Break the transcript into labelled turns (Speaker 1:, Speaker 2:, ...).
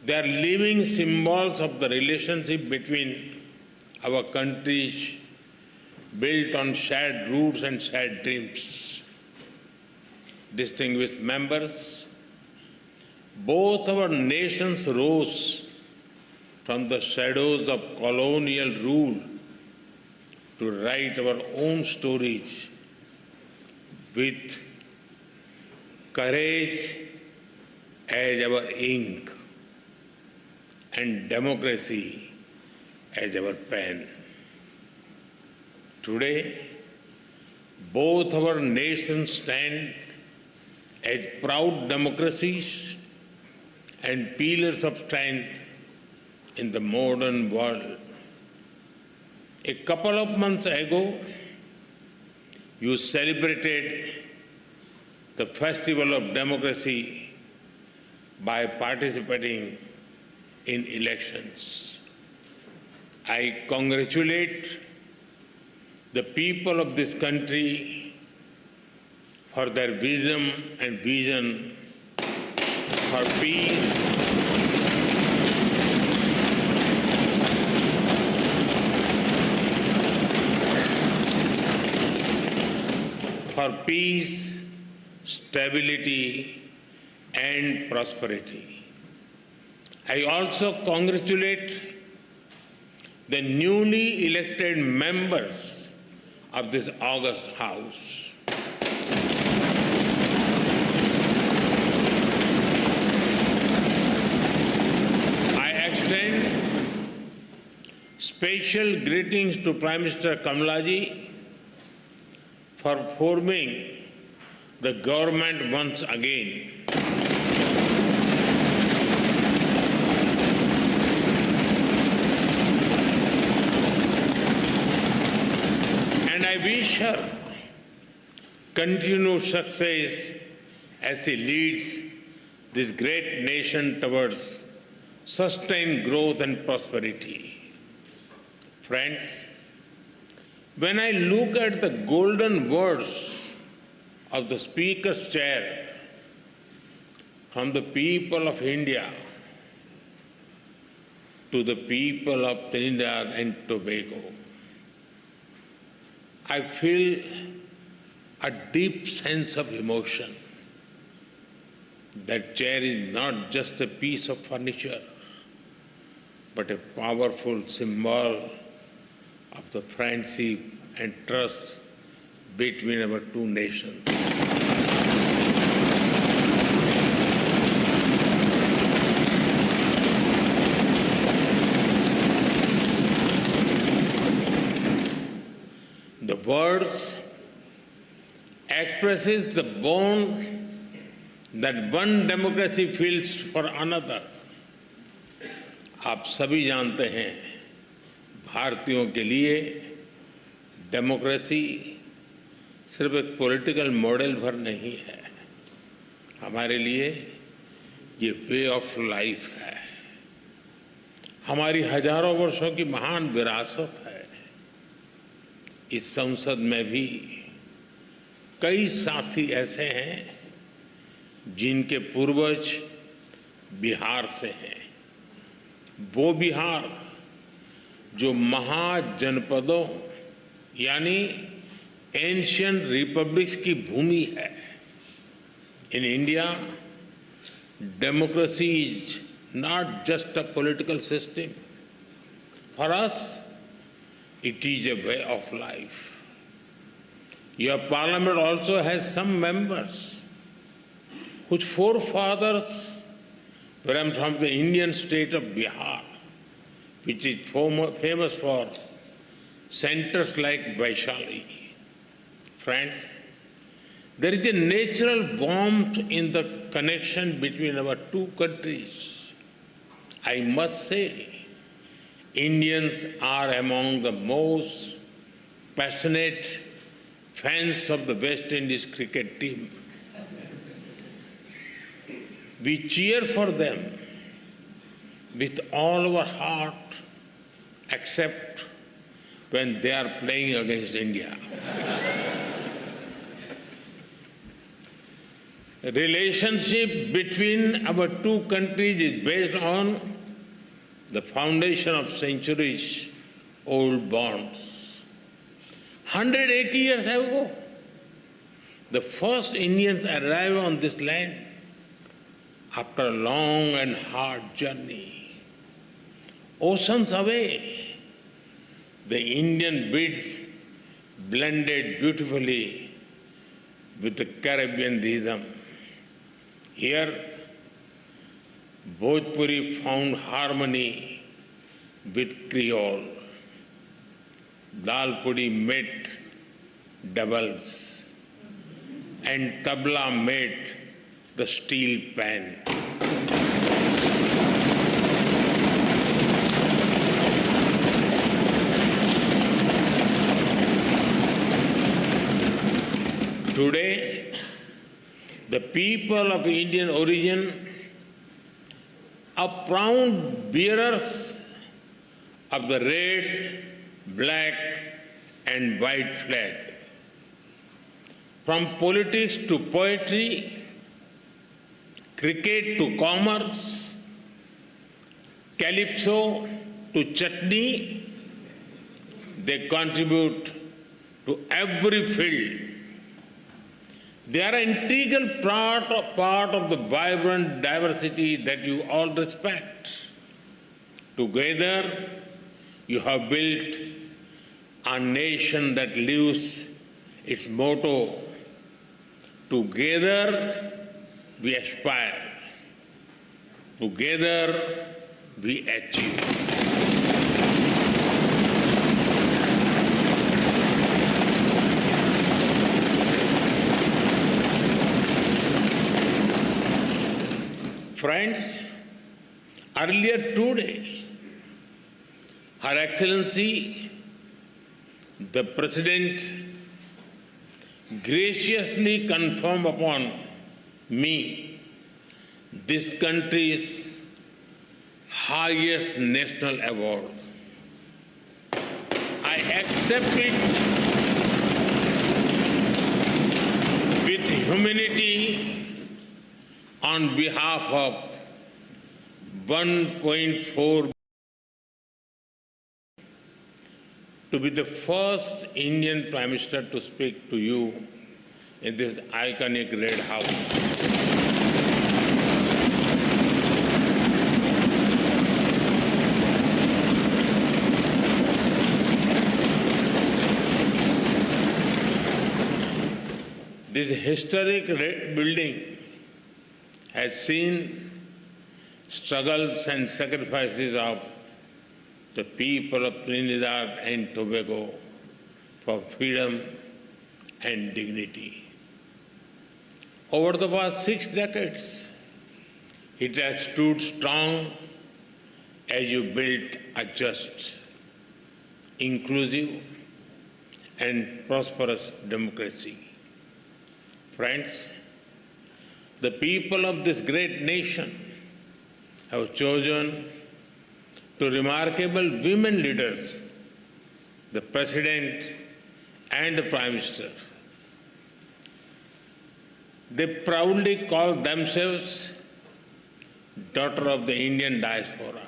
Speaker 1: They are living symbols of the relationship between our countries, built on shared roots and shared dreams. Distinguished members, both our nations rose from the shadows of colonial rule to write our own stories with courage as our ink and democracy as our pen. Today, both our nations stand as proud democracies and pillars of strength in the modern world. A couple of months ago, you celebrated the Festival of Democracy by participating in elections. I congratulate the people of this country for their wisdom and vision for peace, stability, and prosperity. I also congratulate the newly elected members of this august House. I extend special greetings to Prime Minister Kamalaji for forming the government once again. And I wish her continued success as she leads this great nation towards sustained growth and prosperity. Friends, when I look at the golden words of the Speaker's chair from the people of India to the people of Trinidad and Tobago, I feel a deep sense of emotion. That chair is not just a piece of furniture, but a powerful symbol of the friendship and trust between our two nations. The words expresses the bond that one democracy feels for another. आप सभी जानते हैं, भारतीयों के लिए democracy सिर्फ एक political model भर नहीं है, हमारे लिए ये वे ऑफ लाइफ है, हमारी हजारों वर्षों की महान विरासत है। इस संसद में भी कई साथी ऐसे हैं जिनके पूर्वज बिहार से हैं। वो बिहार जो महाजनपदों यानी एंशिएंट रिपब्लिक्स की भूमि है। In India, democracy is not just a political system. For us, it is a way of life. Your parliament also has some members whose forefathers were from the Indian state of Bihar, which is famous for centers like Vaishali. Friends, there is a natural warmth in the connection between our two countries. I must say, Indians are among the most passionate fans of the West Indies cricket team. We cheer for them with all our heart, except when they are playing against India. relationship between our two countries is based on the foundation of centuries old bonds. 180 years ago, the first Indians arrived on this land after a long and hard journey. Oceans away, the Indian beats blended beautifully with the Caribbean rhythm. Here, Bhojpuri found harmony with Creole. Dal pudi met doubles, and tabla met the steel pan. Today, the people of Indian origin are proud bearers of the red, black, and white flag. From politics to poetry, cricket to commerce, calypso to chutney, they contribute to every field. They are an integral part of the vibrant diversity that you all respect. Together, you have built a nation that lives its motto, together we aspire, together we achieve. Friends, earlier today, Her Excellency, the President, graciously confirmed upon me this country's highest national award. I accept it with humility on behalf of 1.4 to be the first Indian Prime Minister to speak to you in this iconic Red House. This historic red building has seen struggles and sacrifices of the people of Trinidad and Tobago for freedom and dignity. Over the past 6 decades, it has stood strong as you built a just, inclusive, and prosperous democracy. Friends, the people of this great nation have chosen two remarkable women leaders, the President and the Prime Minister. They proudly call themselves daughter of the Indian diaspora.